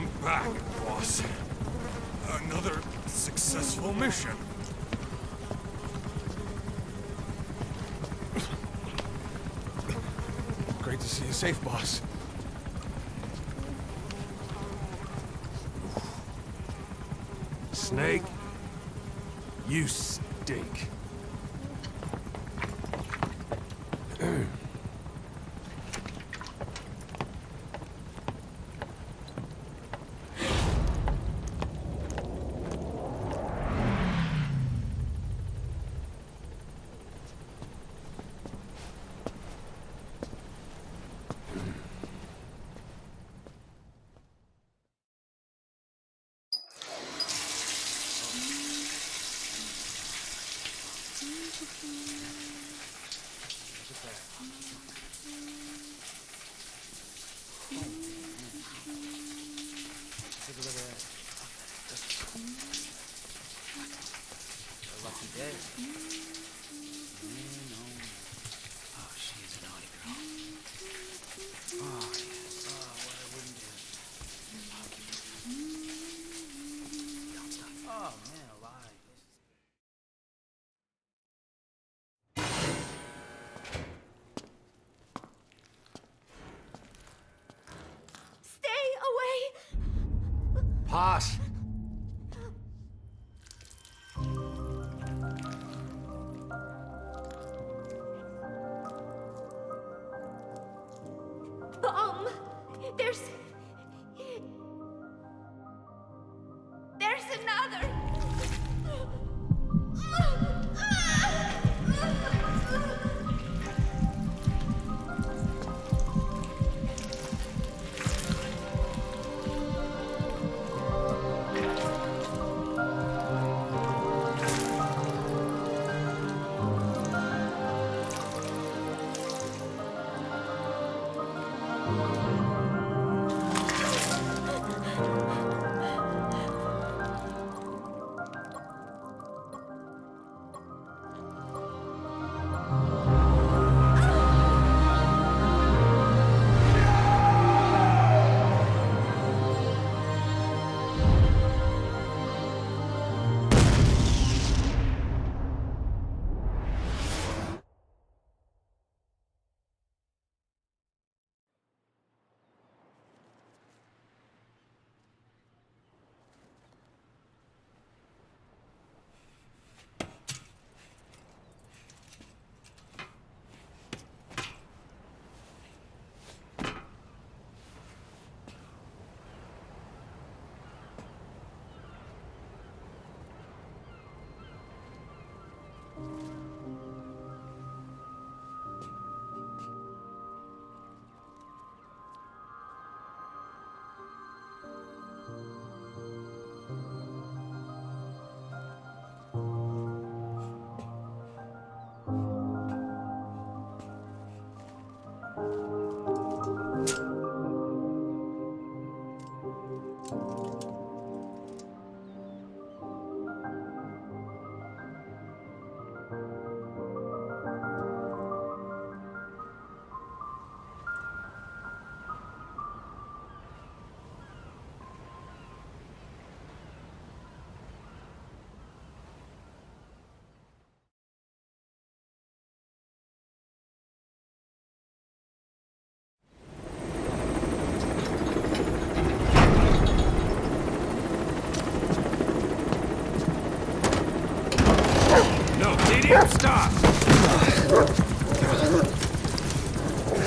Welcome back, boss. Another successful mission. Great to see you safe, boss. Snake, you stink. Pass. There's another. Stop!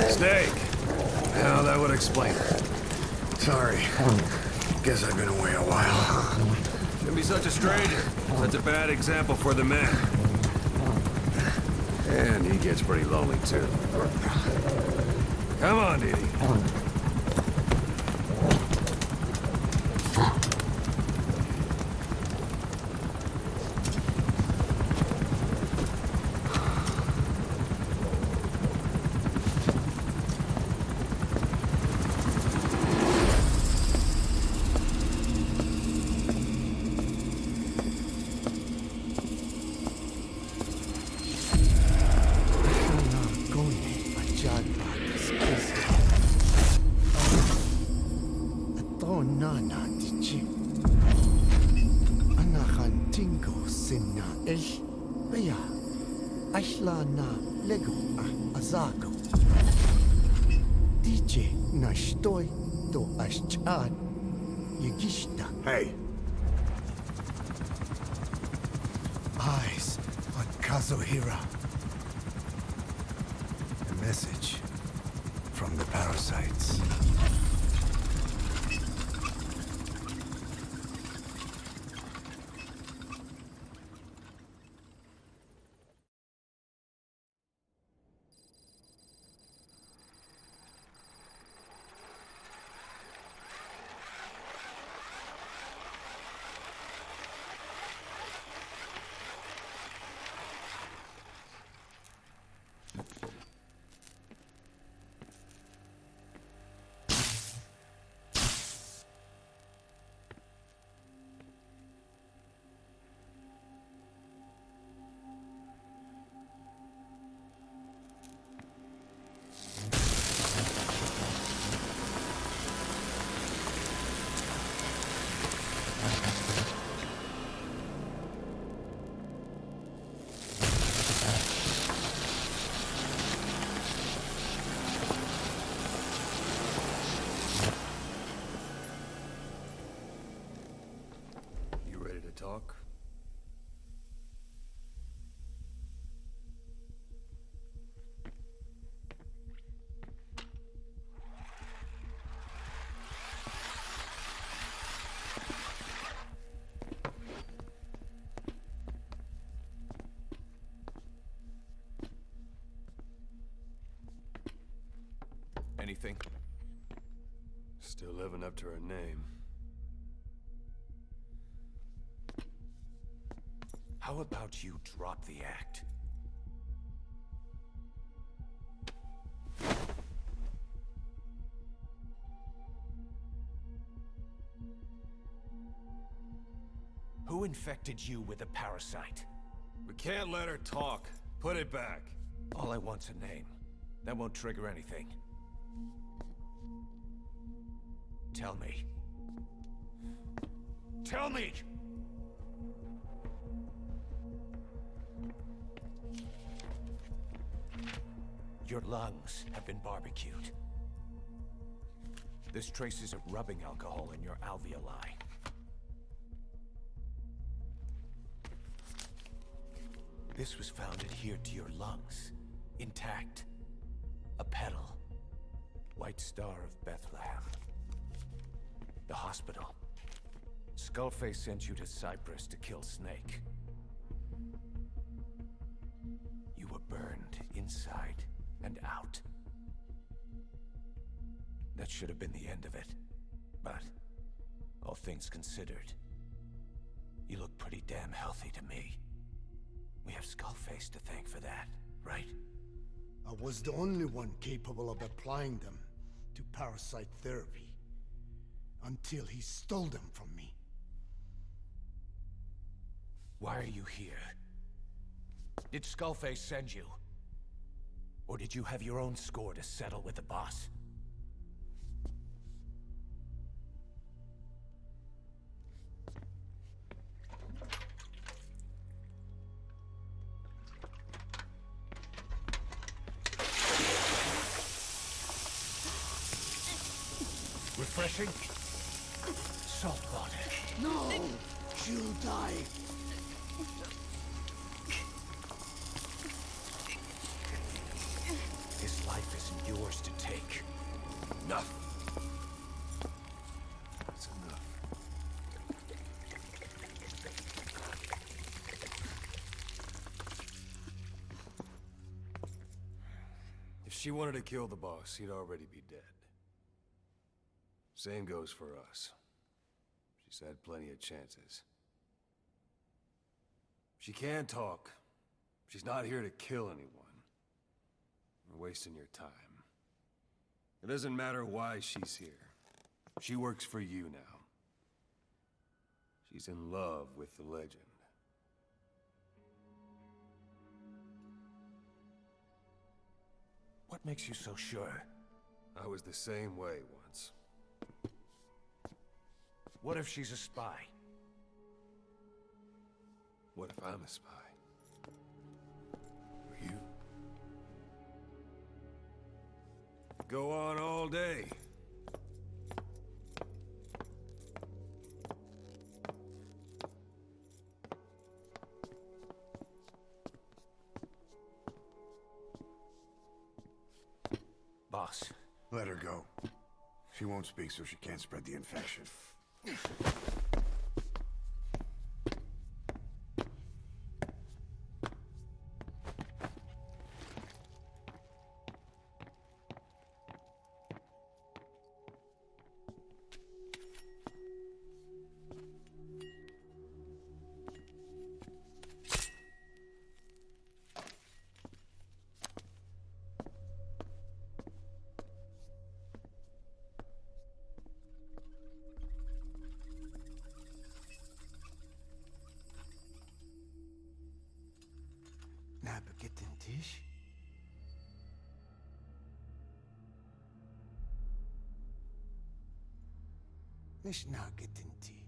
Steak. Now that would explain it. Sorry. Guess I've been away a while. Shouldn't be such a stranger. Such a bad example for the men. And he gets pretty lonely, too. Come on, Dee Dee. Onana dici. Anahan tingo sinna el. Baya. Ashla na lego azago. DJ na stoi do aschad. Yegishta. Hey, Eyes on Kazuhira. a message from the parasites. You ready to talk? Anything? Still living up to her name. How about you drop the act? Who infected you with a parasite? We can't let her talk. Put it back. All I want's a name. That won't trigger anything. Tell me. Tell me! Your lungs have been barbecued. There's traces of rubbing alcohol in your alveoli. This was found adhered to your lungs, intact. A petal. White Star of Bethlehem. The hospital. Skullface sent you to Cyprus to kill Snake. You were burned inside and out. That should have been the end of it. But, all things considered, you look pretty damn healthy to me. We have Skullface to thank for that, right? I was the only one capable of applying them to parasite therapy. Until he stole them from me. Why are you here? Did Skullface send you? Or did you have your own score to settle with the boss? Refreshing? Salt water. No! She'll die. His life isn't yours to take. Enough. That's enough. If she wanted to kill the boss, he'd already be dead. Same goes for us. She's had plenty of chances. She can talk. She's not here to kill anyone. You're wasting your time. It doesn't matter why she's here. She works for you now. She's in love with the legend. What makes you so sure? I was the same way once. What if she's a spy? What if I'm a spy? Or you? Go on all day. Boss. Let her go. She won't speak, so she can't spread the infection. Nabegetten Tisch? Nicht nagetten Tee.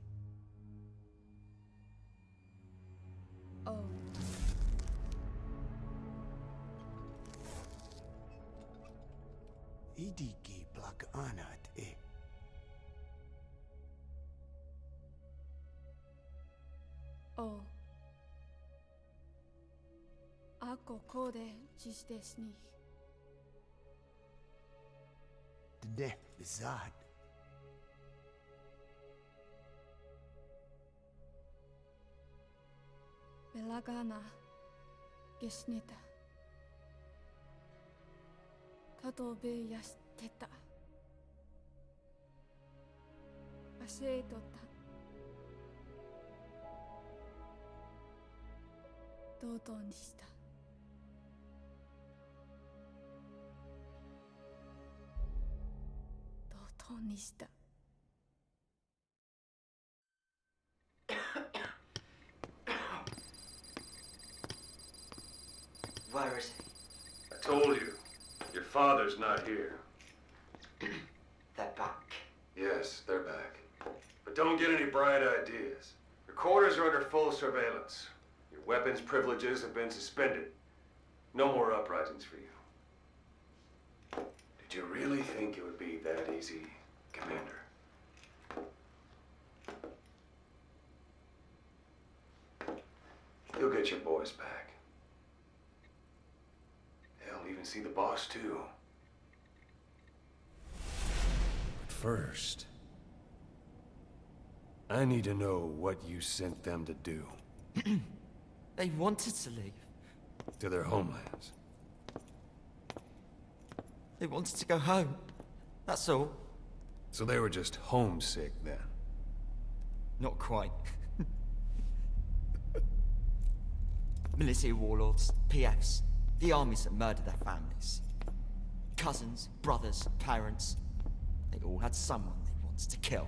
Oh. Idiki plak anat e. Oh. Ako kode dziś desni. Dne bizad. Belagana gesnita. Katobe yasteta. Asetota. Dodoにした。dodoにした。Where is I told you. Your father's not here. he? They're back. Yes, they're back. But don't get any bright ideas. Your quarters are under full surveillance. Your weapons privileges have been suspended. No more uprisings for you. Did you really think it would be that easy, Commander? You'll get your boys back. They'll even see the boss, too. But first, I need to know what you sent them to do. They wanted to leave. To their homelands. They wanted to go home. That's all. So they were just homesick then. Not quite. Military warlords, PFs, the armies that murdered their families. Cousins, brothers, parents. They all had someone they wanted to kill.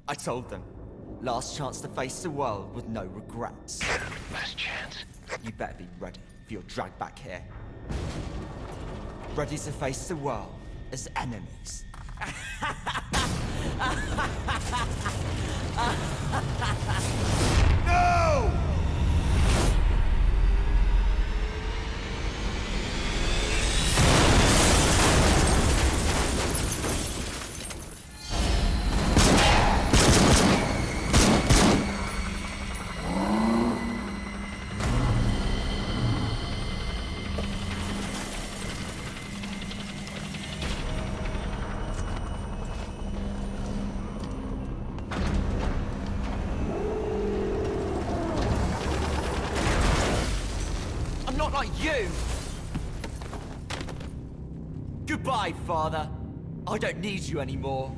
I told them, last chance to face the world with no regrets. Last chance? You better be ready for your drag back here. Ready to face the world as enemies. No! Not like you! Goodbye, Father. I don't need you anymore.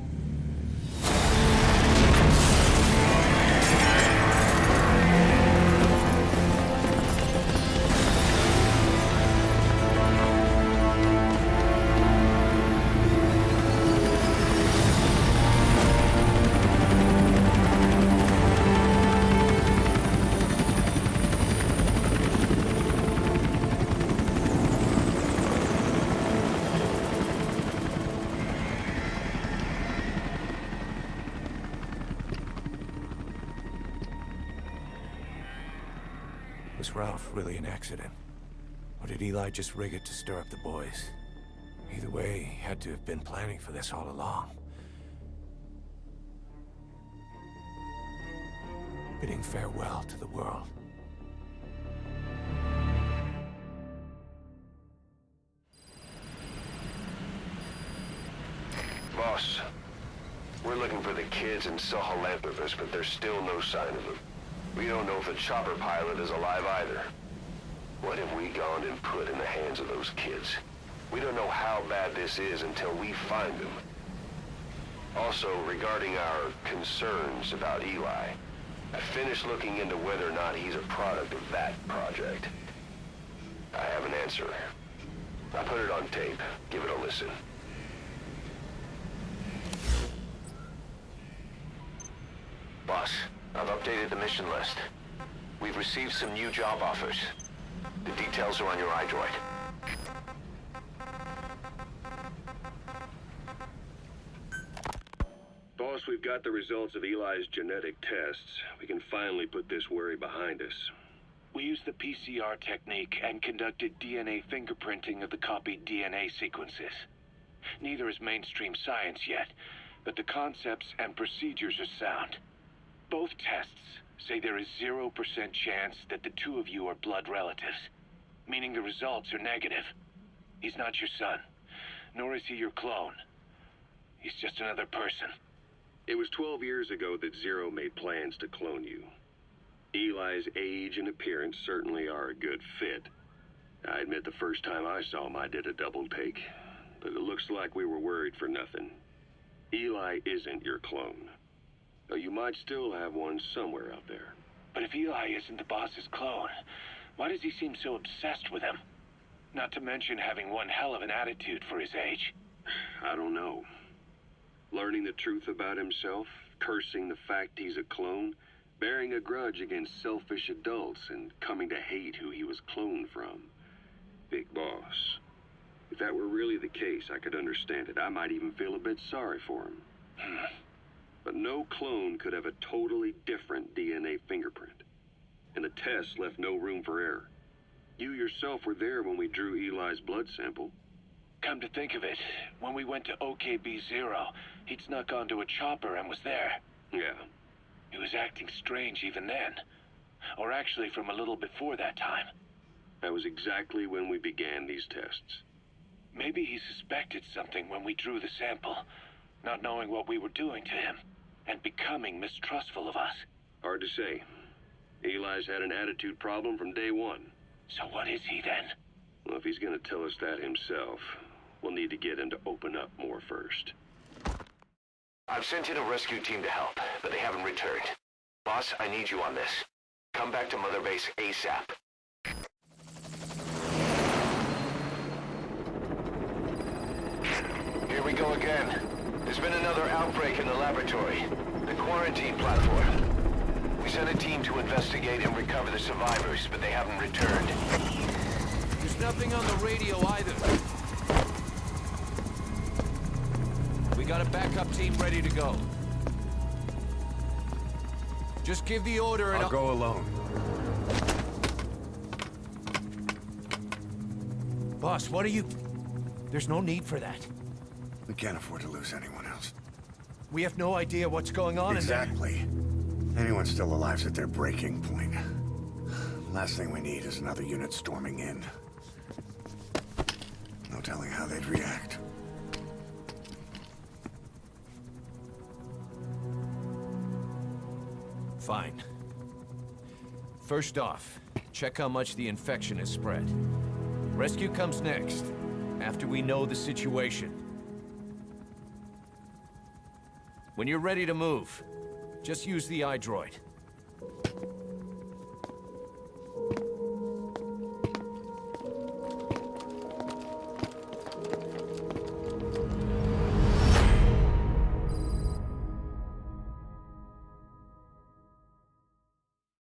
Was Ralph really an accident? Or did Eli just rig it to stir up the boys? Either way, he had to have been planning for this all along. Bidding farewell to the world. Boss, we're looking for the kids in Sahalanthropus, but there's still no sign of them. We don't know if the chopper pilot is alive either. What have we gone and put in the hands of those kids? We don't know how bad this is until we find them. Also, regarding our concerns about Eli, I finished looking into whether or not he's a product of that project. I have an answer. I put it on tape. Give it a listen. Boss, I've updated the mission list. We've received some new job offers. The details are on your iDroid. Boss, we've got the results of Eli's genetic tests. We can finally put this worry behind us. We used the PCR technique and conducted DNA fingerprinting of the copied DNA sequences. Neither is mainstream science yet, but the concepts and procedures are sound. Both tests say there is 0% chance that the two of you are blood relatives, meaning the results are negative. He's not your son, nor is he your clone. He's just another person. It was 12 years ago that Zero made plans to clone you. Eli's age and appearance certainly are a good fit. I admit the first time I saw him, I did a double take. But it looks like we were worried for nothing. Eli isn't your clone. Though you might still have one somewhere out there. But if Eli isn't the boss's clone, why does he seem so obsessed with him? Not to mention having one hell of an attitude for his age. I don't know. Learning the truth about himself, cursing the fact he's a clone, bearing a grudge against selfish adults, and coming to hate who he was cloned from. Big boss. If that were really the case, I could understand it. I might even feel a bit sorry for him. But no clone could have a totally different DNA fingerprint. And the test left no room for error. You yourself were there when we drew Eli's blood sample. Come to think of it, when we went to OKB-0, he'd snuck onto a chopper and was there. Yeah. He was acting strange even then. Or actually from a little before that time. That was exactly when we began these tests. Maybe he suspected something when we drew the sample, not knowing what we were doing to him, and becoming mistrustful of us. Hard to say. Eli's had an attitude problem from day one. So what is he then? Well, if he's gonna tell us that himself, we'll need to get him to open up more first. I've sent in a rescue team to help, but they haven't returned. Boss, I need you on this. Come back to Mother Base ASAP. Here we go again. There's been another outbreak in the laboratory. The quarantine platform. We sent a team to investigate and recover the survivors, but they haven't returned. There's nothing on the radio either. We got a backup team ready to go. Just give the order and I'll go alone. Boss, what are you... There's no need for that. We can't afford to lose anyone else. We have no idea what's going on in there. Exactly. Anyone still alive's at their breaking point. Last thing we need is another unit storming in. No telling how they'd react. Fine. First off, check how much the infection has spread. Rescue comes next, after we know the situation. When you're ready to move, just use the iDroid.